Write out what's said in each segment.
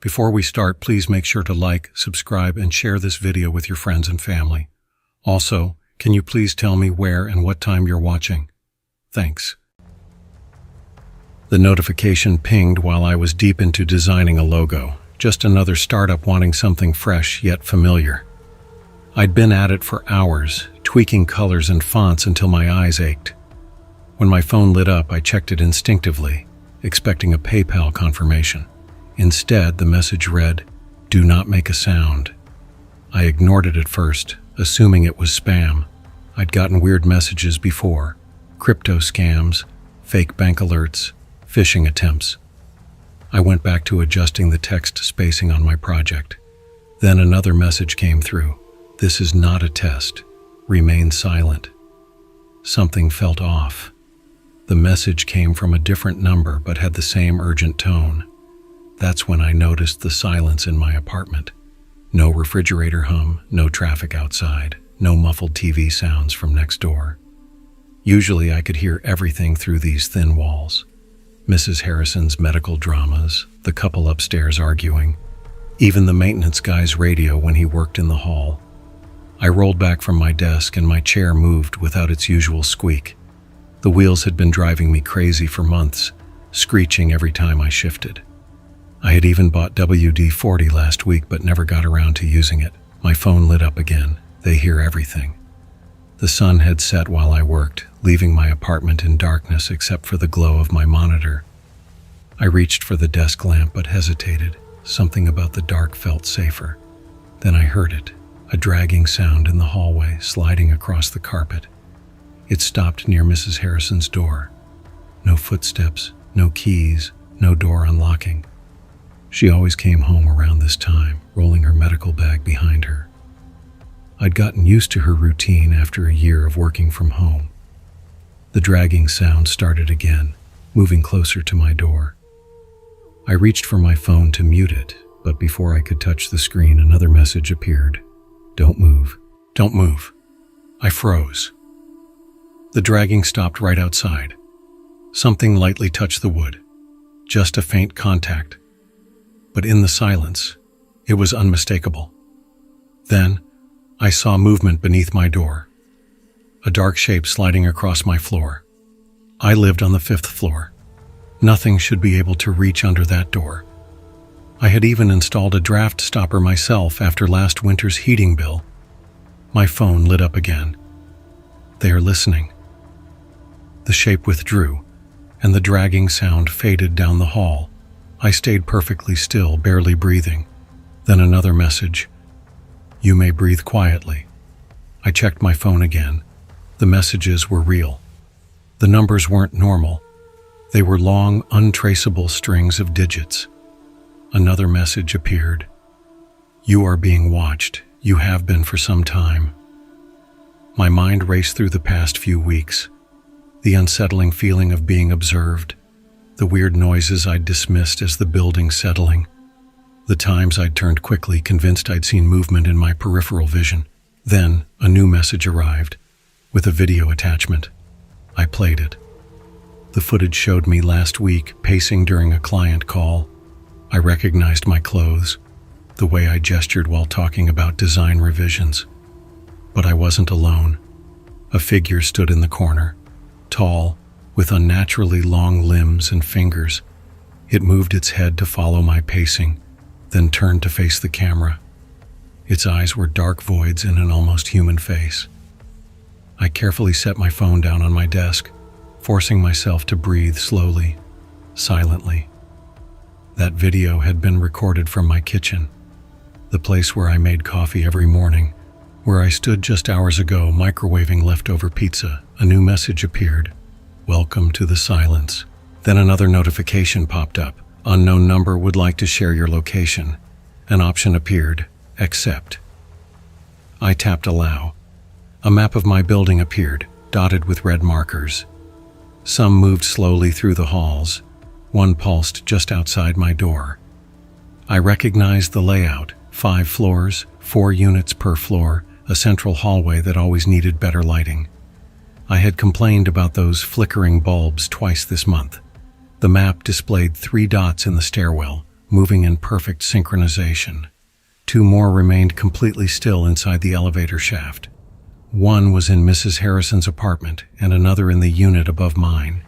Before we start, please make sure to like, subscribe, and share this video with your friends and family. Also, can you please tell me where and what time you're watching? Thanks. The notification pinged while I was deep into designing a logo. Just another startup wanting something fresh yet familiar. I'd been at it for hours, tweaking colors and fonts until my eyes ached. When my phone lit up, I checked it instinctively, expecting a PayPal confirmation. Instead, the message read, "Do not make a sound." I ignored it at first, assuming it was spam. I'd gotten weird messages before: crypto scams, fake bank alerts, phishing attempts. I went back to adjusting the text spacing on my project. Then another message came through. "This is not a test. Remain silent." Something felt off. The message came from a different number but had the same urgent tone. That's when I noticed the silence in my apartment. No refrigerator hum, no traffic outside, no muffled TV sounds from next door. Usually I could hear everything through these thin walls. Mrs. Harrison's medical dramas, the couple upstairs arguing, even the maintenance guy's radio when he worked in the hall. I rolled back from my desk and my chair moved without its usual squeak. The wheels had been driving me crazy for months, screeching every time I shifted. I had even bought WD-40 last week but never got around to using it. My phone lit up again. They hear everything. The sun had set while I worked, leaving my apartment in darkness except for the glow of my monitor. I reached for the desk lamp but hesitated. Something about the dark felt safer. Then I heard it, a dragging sound in the hallway, sliding across the carpet. It stopped near Mrs. Harrison's door. No footsteps, no keys, no door unlocking. She always came home around this time, rolling her medical bag behind her. I'd gotten used to her routine after a year of working from home. The dragging sound started again, moving closer to my door. I reached for my phone to mute it, but before I could touch the screen, another message appeared. "Don't move. Don't move." I froze. The dragging stopped right outside. Something lightly touched the wood. Just a faint contact. But in the silence, it was unmistakable. Then, I saw movement beneath my door. A dark shape sliding across my floor. I lived on the 5th floor. Nothing should be able to reach under that door. I had even installed a draft stopper myself after last winter's heating bill. My phone lit up again. They are listening. The shape withdrew, and the dragging sound faded down the hall. I stayed perfectly still, barely breathing. Then another message. "You may breathe quietly." I checked my phone again. The messages were real. The numbers weren't normal. They were long, untraceable strings of digits. Another message appeared. "You are being watched. You have been for some time." My mind raced through the past few weeks. The unsettling feeling of being observed. The weird noises I'd dismissed as the building settling. The times I'd turned quickly, convinced I'd seen movement in my peripheral vision. Then, a new message arrived, with a video attachment. I played it. The footage showed me last week, pacing during a client call. I recognized my clothes, the way I gestured while talking about design revisions. But I wasn't alone. A figure stood in the corner, tall, with unnaturally long limbs and fingers. It moved its head to follow my pacing, then turned to face the camera. Its eyes were dark voids in an almost human face. I carefully set my phone down on my desk, forcing myself to breathe slowly, silently. That video had been recorded from my kitchen, the place where I made coffee every morning, where I stood just hours ago microwaving leftover pizza. A new message appeared. "Welcome to the silence." Then another notification popped up. "Unknown number would like to share your location." An option appeared. "Accept." I tapped allow. A map of my building appeared, dotted with red markers. Some moved slowly through the halls. One pulsed just outside my door. I recognized the layout. 5 floors, 4 units per floor, a central hallway that always needed better lighting. I had complained about those flickering bulbs twice this month. The map displayed 3 dots in the stairwell, moving in perfect synchronization. 2 more remained completely still inside the elevator shaft. One was in Mrs. Harrison's apartment and another in the unit above mine.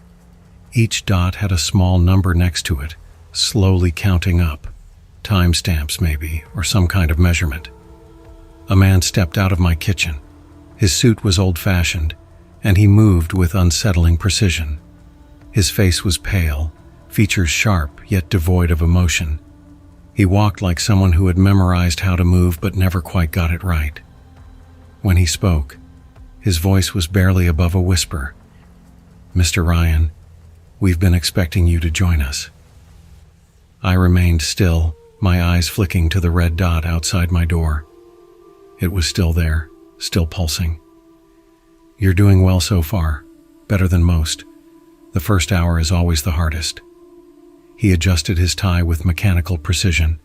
Each dot had a small number next to it, slowly counting up. Timestamps maybe, or some kind of measurement. A man stepped out of my kitchen. His suit was old-fashioned, and he moved with unsettling precision. His face was pale, features sharp yet devoid of emotion. He walked like someone who had memorized how to move but never quite got it right. When he spoke, his voice was barely above a whisper. "Mr. Ryan, we've been expecting you to join us." I remained still, my eyes flicking to the red dot outside my door. It was still there, still pulsing. "You're doing well so far, better than most. The first hour is always the hardest." He adjusted his tie with mechanical precision.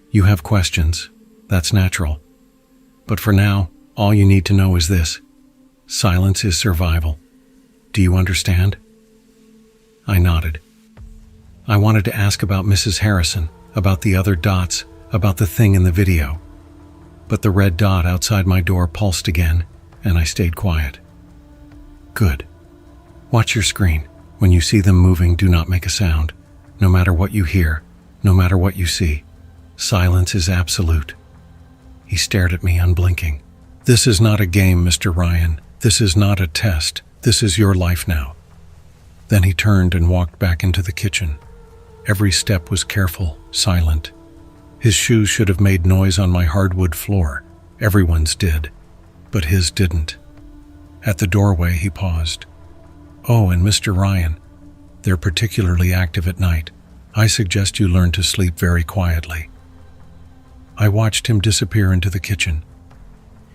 "You have questions, that's natural. But for now, all you need to know is this: silence is survival. Do you understand?" I nodded. I wanted to ask about Mrs. Harrison, about the other dots, about the thing in the video. But the red dot outside my door pulsed again, and I stayed quiet. "Good. Watch your screen. When you see them moving, do not make a sound. No matter what you hear, no matter what you see, silence is absolute." He stared at me unblinking. "This is not a game, Mr. Ryan. This is not a test. This is your life now." Then he turned and walked back into the kitchen. Every step was careful, silent. His shoes should have made noise on my hardwood floor. Everyone's did, but his didn't. At the doorway, he paused. "Oh, and Mr. Ryan, they're particularly active at night. I suggest you learn to sleep very quietly." I watched him disappear into the kitchen.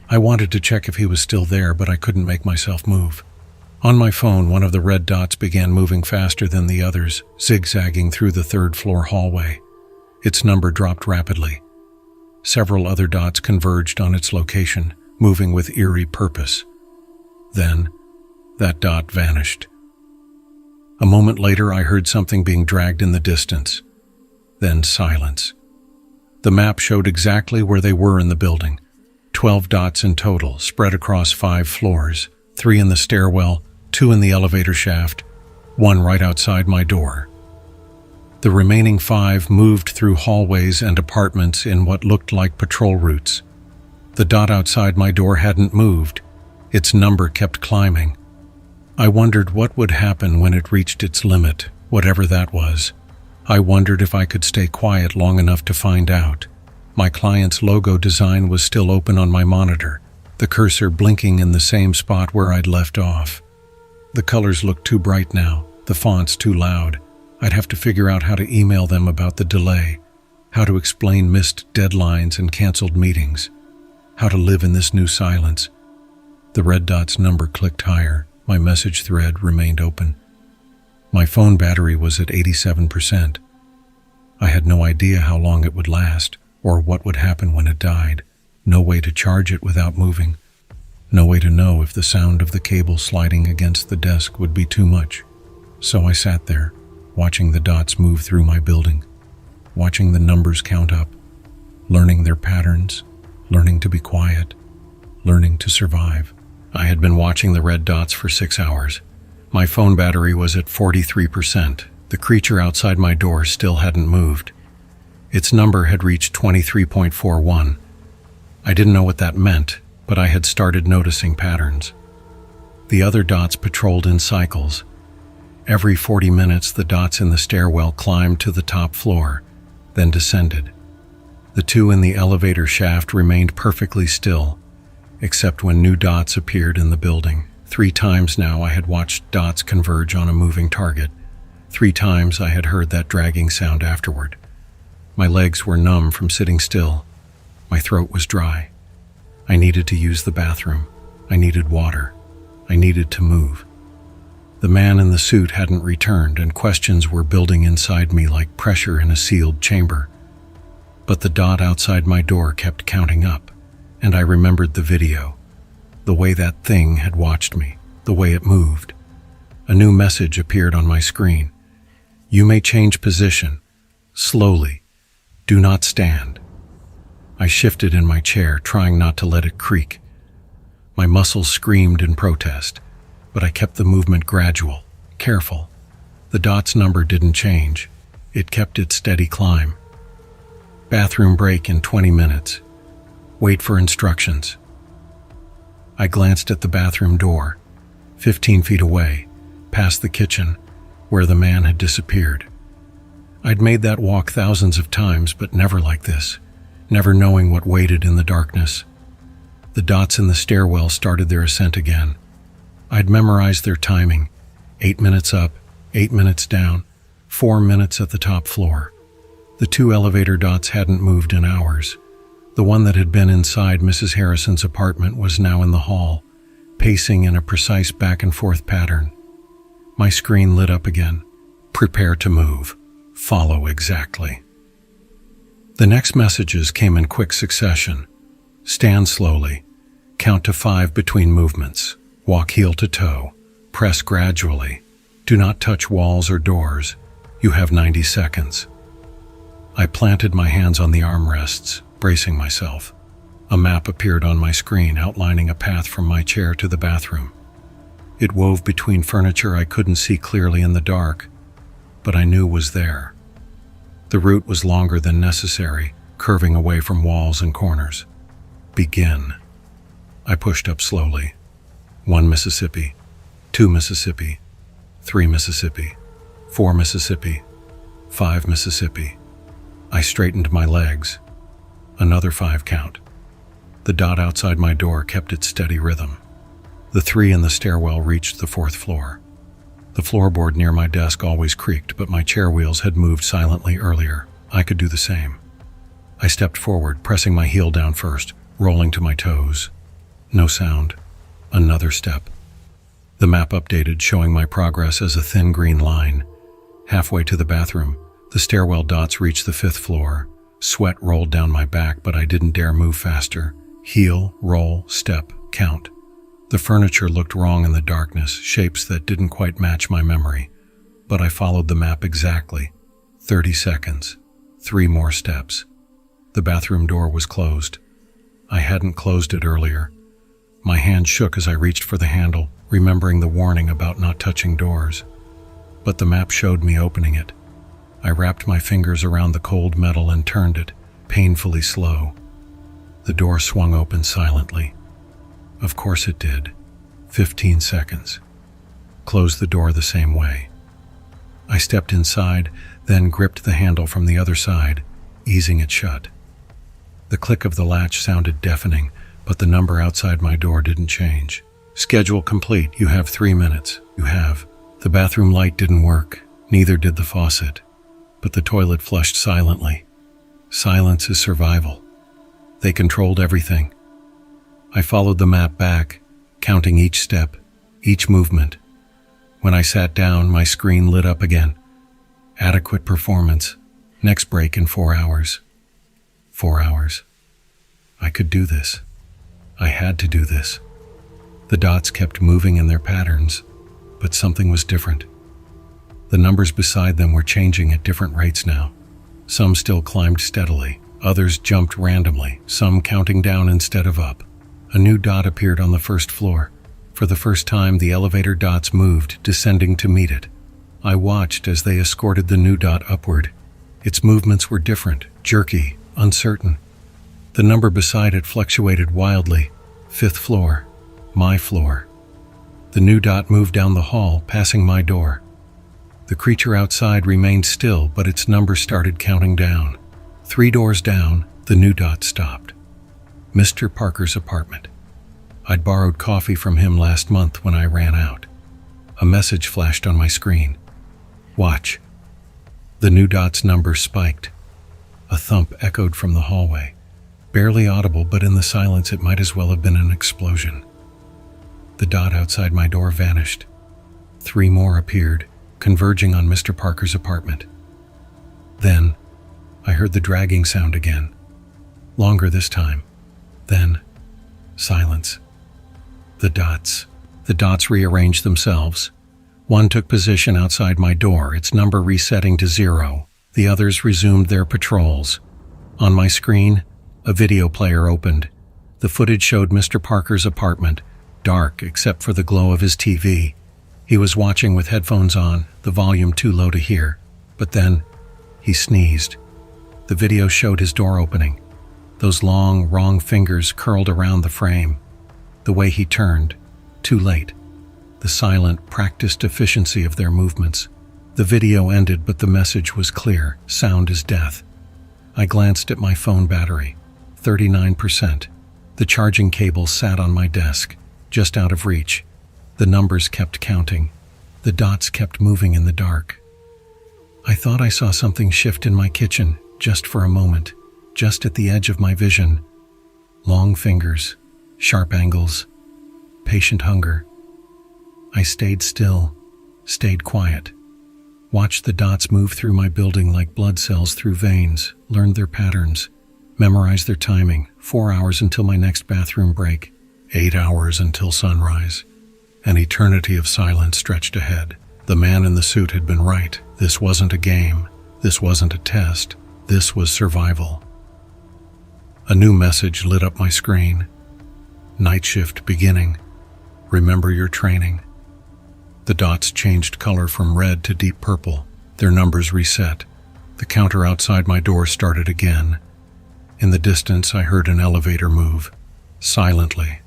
I wanted to check if he was still there, but I couldn't make myself move. On my phone, one of the red dots began moving faster than the others, zigzagging through the third-floor hallway. Its number dropped rapidly. Several other dots converged on its location, moving with eerie purpose. Then, that dot vanished. A moment later, I heard something being dragged in the distance. Then silence. The map showed exactly where they were in the building. 12 dots in total, spread across 5 floors, 3 in the stairwell, 2 in the elevator shaft, 1 right outside my door. The remaining 5 moved through hallways and apartments in what looked like patrol routes. The dot outside my door hadn't moved. Its number kept climbing. I wondered what would happen when it reached its limit, whatever that was. I wondered if I could stay quiet long enough to find out. My client's logo design was still open on my monitor, the cursor blinking in the same spot where I'd left off. The colors looked too bright now, the fonts too loud. I'd have to figure out how to email them about the delay, how to explain missed deadlines and canceled meetings, how to live in this new silence. The red dot's number clicked higher. My message thread remained open. My phone battery was at 87%. I had no idea how long it would last, or what would happen when it died. No way to charge it without moving. No way to know if the sound of the cable sliding against the desk would be too much. So I sat there, watching the dots move through my building, watching the numbers count up, learning their patterns, learning to be quiet, learning to survive. I had been watching the red dots for 6 hours. My phone battery was at 43%. The creature outside my door still hadn't moved. Its number had reached 23.41. I didn't know what that meant, but I had started noticing patterns. The other dots patrolled in cycles. Every 40 minutes, the dots in the stairwell climbed to the top floor, then descended. The 2 in the elevator shaft remained perfectly still, except when new dots appeared in the building. 3 times now I had watched dots converge on a moving target. 3 times I had heard that dragging sound afterward. My legs were numb from sitting still. My throat was dry. I needed to use the bathroom. I needed water. I needed to move. The man in the suit hadn't returned, and questions were building inside me like pressure in a sealed chamber. But the dot outside my door kept counting up, and I remembered the video, the way that thing had watched me, the way it moved. A new message appeared on my screen. "You may change position. Slowly. Do not stand. I shifted in my chair, trying not to let it creak. My muscles screamed in protest, but I kept the movement gradual, careful. The dot's number didn't change. It kept its steady climb. Bathroom break in 20 minutes. Wait for instructions. I glanced at the bathroom door, 15 feet away, past the kitchen, where the man had disappeared. I'd made that walk thousands of times, but never like this, never knowing what waited in the darkness. The dots in the stairwell started their ascent again. I'd memorized their timing, 8 minutes up, 8 minutes down, 4 minutes at the top floor. The 2 elevator dots hadn't moved in hours. The one that had been inside Mrs. Harrison's apartment was now in the hall, pacing in a precise back-and-forth pattern. My screen lit up again. Prepare to move. Follow exactly. The next messages came in quick succession. Stand slowly. Count to 5 between movements. Walk heel to toe. Press gradually. Do not touch walls or doors. You have 90 seconds. I planted my hands on the armrests, bracing myself. A map appeared on my screen, outlining a path from my chair to the bathroom. It wove between furniture I couldn't see clearly in the dark, but I knew was there. The route was longer than necessary, curving away from walls and corners. Begin. I pushed up slowly. 1 Mississippi, 2 Mississippi, 3 Mississippi, 4 Mississippi, 5 Mississippi. I straightened my legs. Another 5 count. The dot outside my door kept its steady rhythm. The 3 in the stairwell reached the 4th floor. The floorboard near my desk always creaked, but my chair wheels had moved silently earlier. I could do the same. I stepped forward, pressing my heel down first, rolling to my toes. No sound. Another step. The map updated, showing my progress as a thin green line. Halfway to the bathroom, the stairwell dots reached the 5th floor. Sweat rolled down my back, but I didn't dare move faster. Heel, roll, step, count. The furniture looked wrong in the darkness, shapes that didn't quite match my memory. But I followed the map exactly. 30 seconds. 3 more steps. The bathroom door was closed. I hadn't closed it earlier. My hand shook as I reached for the handle, remembering the warning about not touching doors. But the map showed me opening it. I wrapped my fingers around the cold metal and turned it, painfully slow. The door swung open silently. Of course it did. 15 seconds. Closed the door the same way. I stepped inside, then gripped the handle from the other side, easing it shut. The click of the latch sounded deafening, but the number outside my door didn't change. Schedule complete. You have 3 minutes. You have. The bathroom light didn't work. Neither did the faucet. But the toilet flushed silently. Silence is survival. They controlled everything. I followed the map back, counting each step, each movement. When I sat down, my screen lit up again. Adequate performance. Next break in 4 hours. 4 hours. I could do this. I had to do this. The dots kept moving in their patterns, but something was different. The numbers beside them were changing at different rates now. Some still climbed steadily, others jumped randomly, some counting down instead of up. A new dot appeared on the 1st floor. For the first time, the elevator dots moved, descending to meet it. I watched as they escorted the new dot upward. Its movements were different, jerky, uncertain. The number beside it fluctuated wildly. 5th floor. My floor. The new dot moved down the hall, passing my door. The creature outside remained still, but its number started counting down. 3 doors down, the new dot stopped. Mr. Parker's apartment. I'd borrowed coffee from him last month when I ran out. A message flashed on my screen. Watch. The new dot's number spiked. A thump echoed from the hallway. Barely audible, but in the silence it might as well have been an explosion. The dot outside my door vanished. 3 more appeared, converging on Mr. Parker's apartment. Then, I heard the dragging sound again. Longer this time. Then, silence. The dots rearranged themselves. One took position outside my door, its number resetting to 0. The others resumed their patrols. On my screen, a video player opened. The footage showed Mr. Parker's apartment, dark except for the glow of his TV. He was watching with headphones on, the volume too low to hear. But then, he sneezed. The video showed his door opening. Those long, wrong fingers curled around the frame. The way he turned, too late. The silent, practiced efficiency of their movements. The video ended, but the message was clear. Sound is death. I glanced at my phone battery. 39%. The charging cable sat on my desk, just out of reach. The numbers kept counting. The dots kept moving in the dark. I thought I saw something shift in my kitchen, just for a moment, just at the edge of my vision. Long fingers, sharp angles, patient hunger. I stayed still, stayed quiet. Watched the dots move through my building like blood cells through veins, learned their patterns, memorized their timing. 4 hours until my next bathroom break, 8 hours until sunrise. An eternity of silence stretched ahead. The man in the suit had been right. This wasn't a game. This wasn't a test. This was survival. A new message lit up my screen. Night shift beginning. Remember your training. The dots changed color from red to deep purple. Their numbers reset. The counter outside my door started again. In the distance, I heard an elevator move. Silently.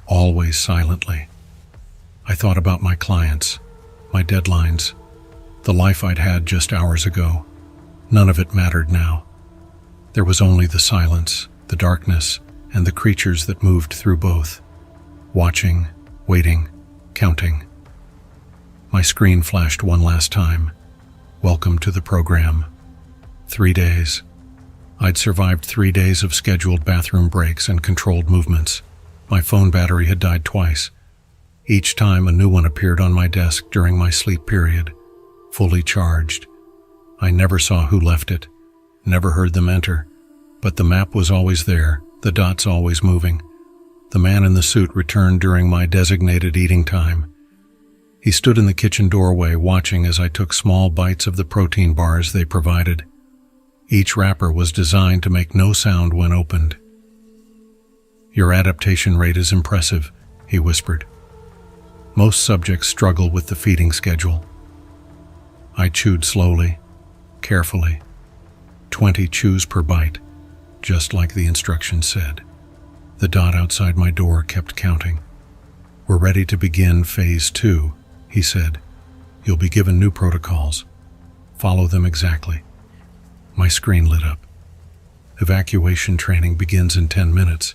Always silently. I thought about my clients, my deadlines, the life I'd had just hours ago. None of it mattered now. There was only the silence, the darkness, and the creatures that moved through both. Watching, waiting, counting. My screen flashed one last time. Welcome to the program. 3 days. I'd survived 3 days of scheduled bathroom breaks and controlled movements. My phone battery had died twice. Each time a new one appeared on my desk during my sleep period, fully charged. I never saw who left it, never heard them enter, but the map was always there, the dots always moving. The man in the suit returned during my designated eating time. He stood in the kitchen doorway watching as I took small bites of the protein bars they provided. Each wrapper was designed to make no sound when opened. "Your adaptation rate is impressive," he whispered. "Most subjects struggle with the feeding schedule." I chewed slowly, carefully. 20 chews per bite, just like the instructions said. The dot outside my door kept counting. "We're ready to begin phase 2, he said. "You'll be given new protocols. Follow them exactly." My screen lit up. "Evacuation training begins in 10 minutes.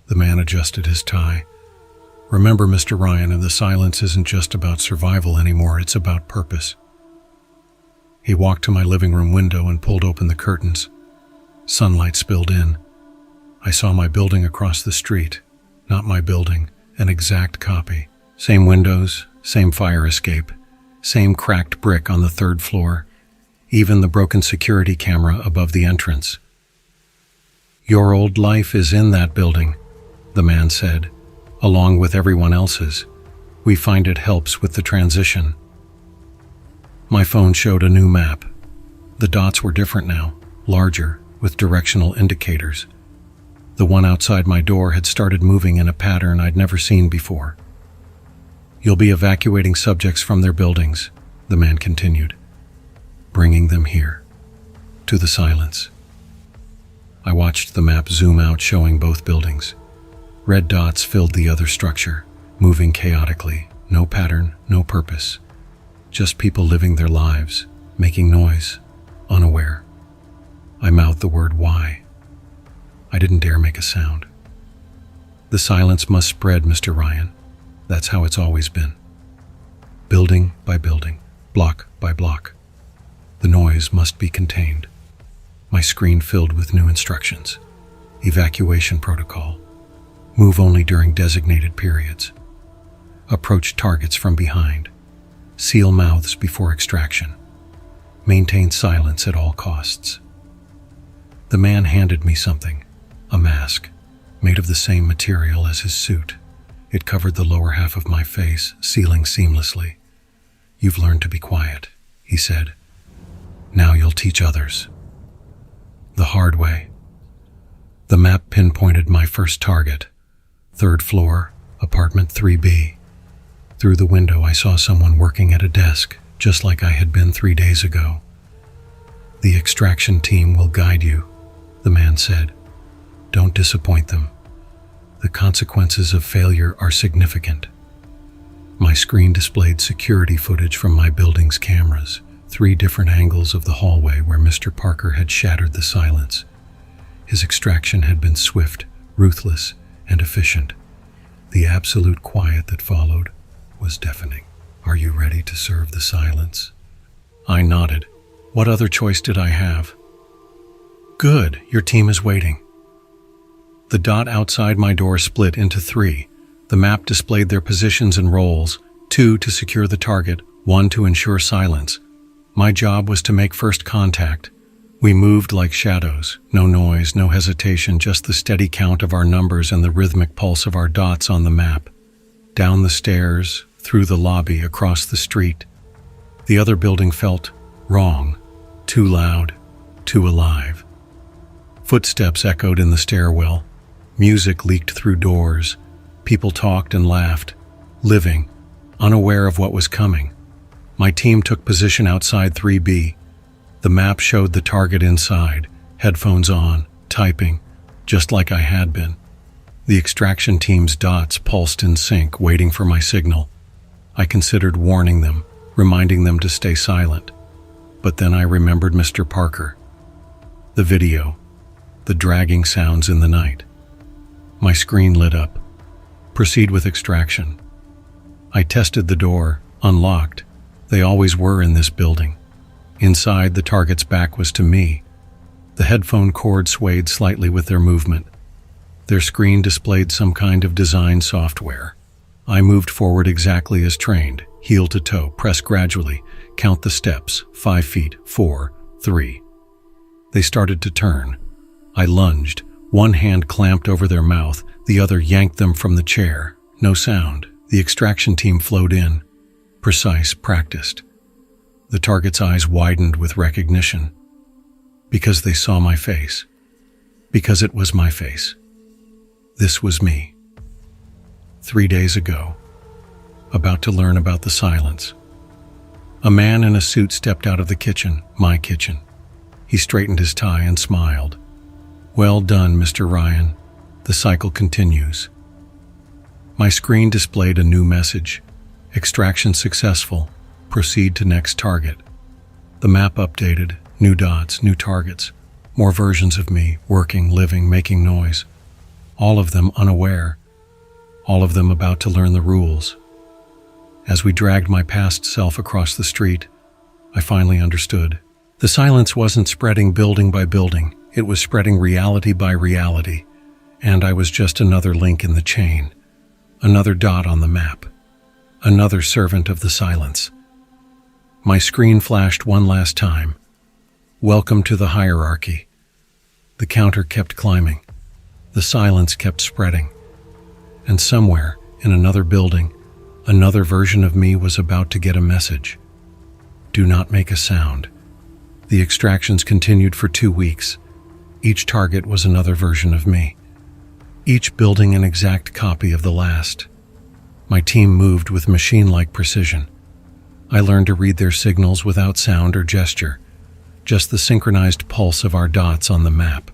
The man adjusted his tie. "Remember, Mr. Ryan, and the silence isn't just about survival anymore, it's about purpose." He walked to my living room window and pulled open the curtains. Sunlight spilled in. I saw my building across the street. Not my building, an exact copy. Same windows, same fire escape, same cracked brick on the 3rd floor, even the broken security camera above the entrance. "Your old life is in that building," the man said, "along with everyone else's. We find it helps with the transition." My phone showed a new map. The dots were different now, larger, with directional indicators. The one outside my door had started moving in a pattern I'd never seen before. "You'll be evacuating subjects from their buildings," the man continued, "bringing them here, to the silence." I watched the map zoom out, showing both buildings. Red dots filled the other structure, moving chaotically, no pattern, no purpose. Just people living their lives, making noise, unaware. I mouthed the word "why." I didn't dare make a sound. "The silence must spread, Mr. Ryan. That's how it's always been. Building by building, block by block. The noise must be contained." My screen filled with new instructions. Evacuation protocol. Move only during designated periods. Approach targets from behind. Seal mouths before extraction. Maintain silence at all costs. The man handed me something, a mask, made of the same material as his suit. It covered the lower half of my face, sealing seamlessly. "You've learned to be quiet," he said. "Now you'll will teach others. The hard way. The map pinpointed my first target, 3rd floor, apartment 3B. Through the window, I saw someone working at a desk, just like I had been 3 days ago. "The extraction team will guide you," the man said. "Don't disappoint them. The consequences of failure are significant." My screen displayed security footage from my building's cameras, 3 different angles of the hallway where Mr. Parker had shattered the silence. His extraction had been swift, ruthless, and efficient. The absolute quiet that followed was deafening. "Are you ready to serve the silence?" I nodded. What other choice did I have? "Good, your team is waiting." The dot outside my door split into 3. The map displayed their positions and roles, 2 to secure the target, 1 to ensure silence. My job was to make first contact. We moved like shadows, no noise, no hesitation, just the steady count of our numbers and the rhythmic pulse of our dots on the map. Down the stairs, through the lobby, across the street. The other building felt wrong, too loud, too alive. Footsteps echoed in the stairwell. Music leaked through doors. People talked and laughed, living, unaware of what was coming. My team took position outside 3B. The map showed the target inside, headphones on, typing, just like I had been. The extraction team's dots pulsed in sync, waiting for my signal. I considered warning them, reminding them to stay silent. But then I remembered Mr. Parker. The video, the dragging sounds in the night. My screen lit up. "Proceed with extraction." I tested the door, unlocked. They always were in this building. Inside, the target's back was to me. The headphone cord swayed slightly with their movement. Their screen displayed some kind of design software. I moved forward exactly as trained, heel to toe, press gradually, count the steps, 5 feet, 4, 3. They started to turn. I lunged. One hand clamped over their mouth, the other yanked them from the chair. No sound. The extraction team flowed in. Precise, practiced. The target's eyes widened with recognition. Because they saw my face. Because it was my face. This was me. 3 days ago. About to learn about the silence. A man in a suit stepped out of the kitchen, my kitchen. He straightened his tie and smiled. "Well done, Mr. Ryan. The cycle continues." My screen displayed a new message. "Extraction successful. Proceed to next target." The map updated. New dots, new targets. More versions of me, working, living, making noise. All of them unaware. All of them about to learn the rules. As we dragged my past self across the street, I finally understood. The silence wasn't spreading building by building. It was spreading reality by reality. And I was just another link in the chain. Another dot on the map. Another servant of the silence. My screen flashed one last time. "Welcome to the hierarchy." The counter kept climbing. The silence kept spreading. And somewhere, in another building, another version of me was about to get a message. Do not make a sound. The extractions continued for 2 weeks. Each target was another version of me. Each building an exact copy of the last. My team moved with machine-like precision. I learned to read their signals without sound or gesture, just the synchronized pulse of our dots on the map.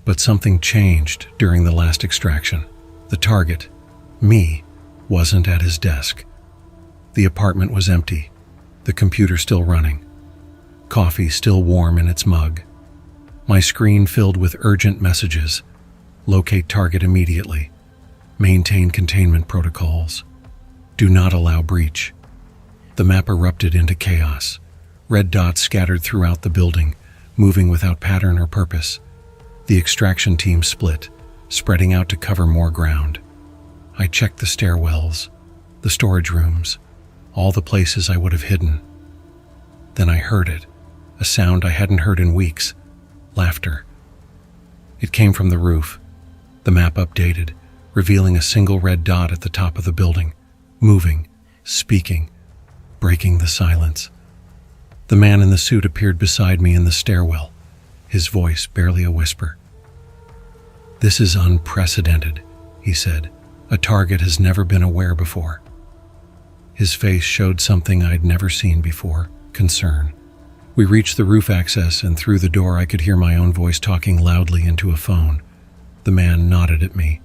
But something changed during the last extraction. The target, me, wasn't at his desk. The apartment was empty, the computer still running, coffee still warm in its mug. My screen filled with urgent messages. Locate target immediately. Maintain containment protocols. Do not allow breach. The map erupted into chaos. Red dots scattered throughout the building, moving without pattern or purpose. The extraction team split, spreading out to cover more ground. I checked the stairwells, the storage rooms, all the places I would have hidden. Then I heard it, a sound I hadn't heard in weeks. Laughter. It came from the roof. The map updated, revealing a single red dot at the top of the building, moving, speaking, breaking the silence. The man in the suit appeared beside me in the stairwell, his voice barely a whisper. "This is unprecedented," he said. "A target has never been aware before." His face showed something I'd never seen before, concern. We reached the roof access, and through the door I could hear my own voice talking loudly into a phone. The man nodded at me.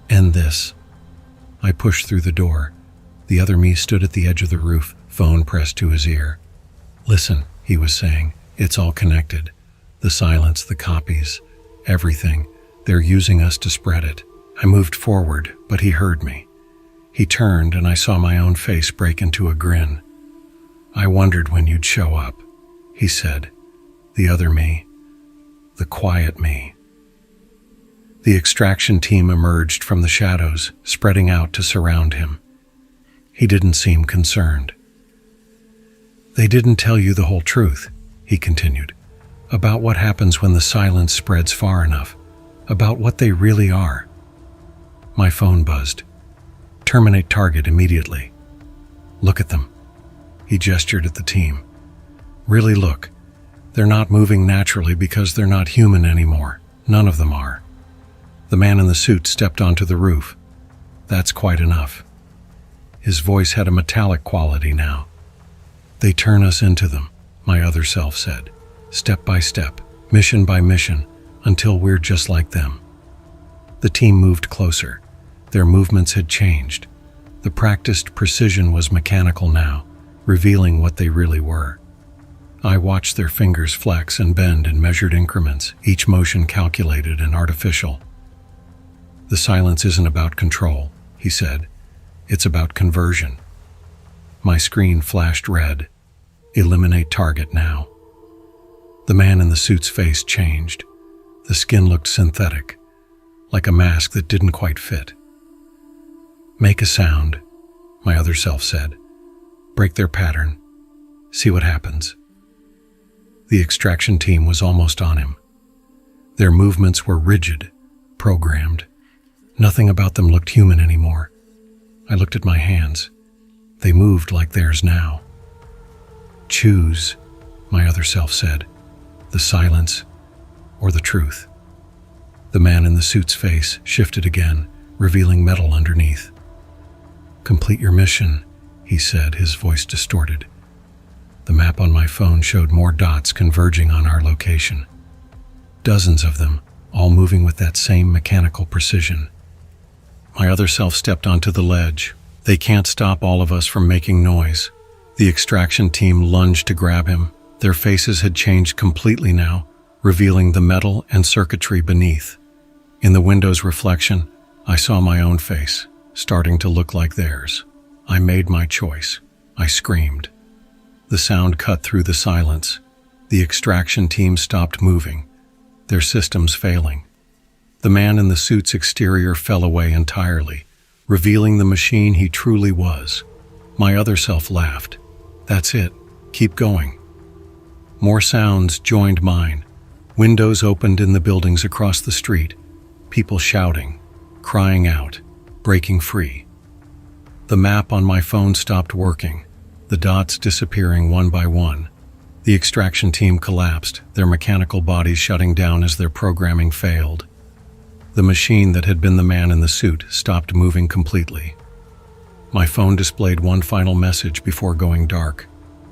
"End this." I pushed through the door. The other me stood at the edge of the roof, phone pressed to his ear. "Listen," he was saying, "it's all connected. The silence, the copies, everything. They're using us to spread it." I moved forward, but he heard me. He turned, and I saw my own face break into a grin. "I wondered when you'd show up," he said. "The other me. The quiet me." The extraction team emerged from the shadows, spreading out to surround him. He didn't seem concerned. "They didn't tell you the whole truth," he continued, "about what happens when the silence spreads far enough, about what they really are." My phone buzzed. "Terminate target immediately." "Look at them." He gestured at the team. "Really look. They're not moving naturally because they're not human anymore. None of them are." The man in the suit stepped onto the roof. "That's quite enough." His voice had a metallic quality now. "They turn us into them," my other self said. "Step by step, mission by mission, until we're just like them." The team moved closer. Their movements had changed. The practiced precision was mechanical now, revealing what they really were. I watched their fingers flex and bend in measured increments, each motion calculated and artificial. "The silence isn't about control," he said. "It's about conversion." My screen flashed red. "Eliminate target now." The man in the suit's face changed. The skin looked synthetic, like a mask that didn't quite fit. "Make a sound," my other self said. "Break their pattern. See what happens." The extraction team was almost on him. Their movements were rigid, programmed. Nothing about them looked human anymore. I looked at my hands. They moved like theirs now. "Choose," my other self said. "The silence or the truth." The man in the suit's face shifted again, revealing metal underneath. "Complete your mission," he said, his voice distorted. The map on my phone showed more dots converging on our location. Dozens of them, all moving with that same mechanical precision. My other self stepped onto the ledge. "They can't stop all of us from making noise." The extraction team lunged to grab him. Their faces had changed completely now, revealing the metal and circuitry beneath. In the window's reflection, I saw my own face, starting to look like theirs. I made my choice. I screamed. The sound cut through the silence. The extraction team stopped moving, their systems failing. The man in the suit's exterior fell away entirely, revealing the machine he truly was. My other self laughed. "That's it. Keep going." More sounds joined mine. Windows opened in the buildings across the street. People shouting, crying out, breaking free. The map on my phone stopped working, the dots disappearing one by one. The extraction team collapsed, their mechanical bodies shutting down as their programming failed. The machine that had been the man in the suit stopped moving completely. My phone displayed one final message before going dark.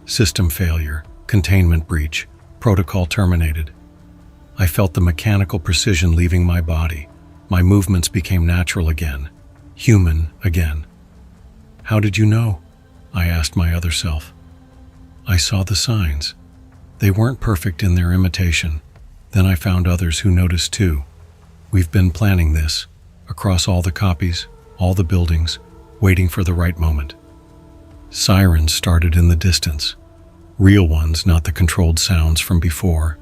"System failure, containment breach, protocol terminated." I felt the mechanical precision leaving my body. My movements became natural again, human again. "How did you know?" I asked my other self. "I saw the signs. They weren't perfect in their imitation. Then I found others who noticed too. We've been planning this, across all the copies, all the buildings, waiting for the right moment." Sirens started in the distance. Real ones, not the controlled sounds from before.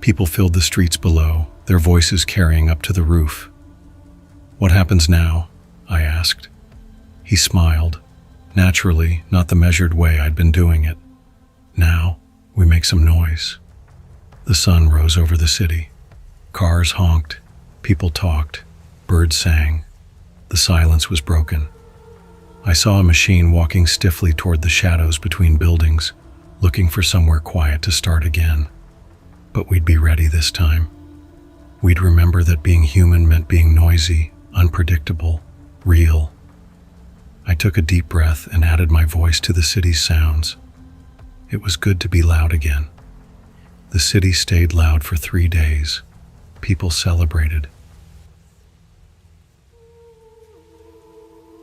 People filled the streets below, their voices carrying up to the roof. "What happens now?" I asked. He smiled, naturally, not the measured way I'd been doing it. "Now, we make some noise." The sun rose over the city. Cars honked, people talked, birds sang. The silence was broken. I saw a machine walking stiffly toward the shadows between buildings, looking for somewhere quiet to start again. But we'd be ready this time. We'd remember that being human meant being noisy, unpredictable, real. I took a deep breath and added my voice to the city's sounds. It was good to be loud again. The city stayed loud for 3 days. People celebrated,